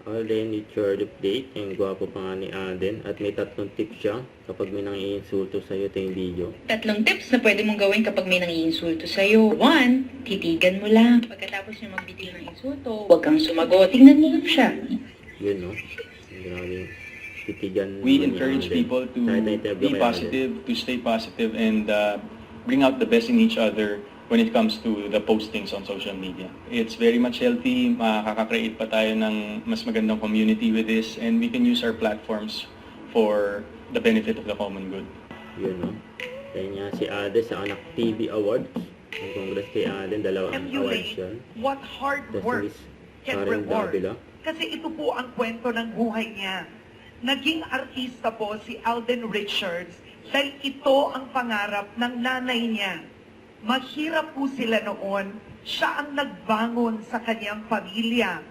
Alden Richard update. Ang gwapo pa nga ni Alden. At may 3 tips siya kapag may nang-iinsulto sa'yo. Ito yung video. 3 tips na pwede mong gawin kapag may nang-iinsulto sa'yo. 1, titigan mo lang. Pagkatapos niya magbitil ng insulto, huwag kang sumagot. Tingnan mo lang siya. Yun, no? Grabe. Titigan We ni encourage Alden. people to Kahit na-interview be kay Alden. positive, to stay positive, and bring out the best in each other when it comes to the postings on social media. It's very much healthy. Makaka-create pa tayo ng mas magandang community with this, and we can use our platforms for the benefit of the common good. Yun, no? Kaya nga si Alden sa Anak TV Awards. Ang congrats kay Alden, 2 awards yan. What hard Tapos work Miss can Karen reward. Davila. Kasi ito po ang kwento ng buhay niya. Naging artista po si Alden Richards dahil ito ang pangarap ng nanay niya. Mahirap po sila noon. Siya ang nagbangon sa kanyang pamilya.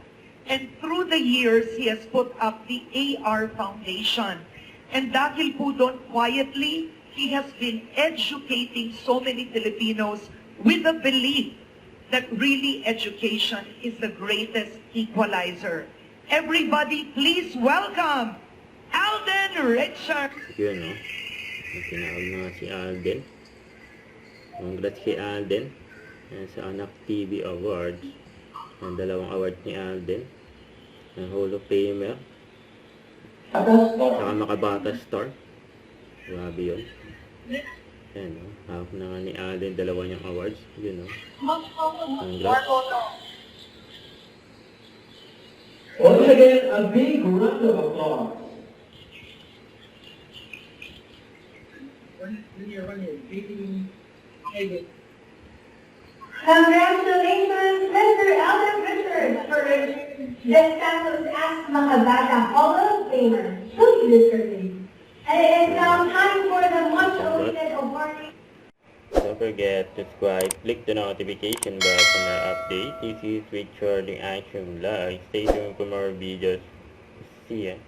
And through the years, he has put up the AR Foundation. And dahil po doon, quietly, he has been educating so many Filipinos with the belief that really education is the greatest equalizer. Everybody, please welcome Alden Richards. Yun, no? Ang tinawag na si Alden. Congrats kay Alden. Yan sa Anak TV Awards. Ang 2 awards ni Alden. Ang Hall of Famer. Saka Makabata Star. Grabe yun. Yan, no? Hawak na nga ni Alden 2 niyang awards. Yun, no? Congrats. Once again, a big round of applause. Congratulations, Mr. Alden Richards, for this Santos Ask Makabata Hall of Famer. Truly deserving. And it is now time for the much-awaited award. Don't forget to subscribe, click the notification bell for more updates. This is Richard Action Vlog. Stay tuned for more videos. See ya.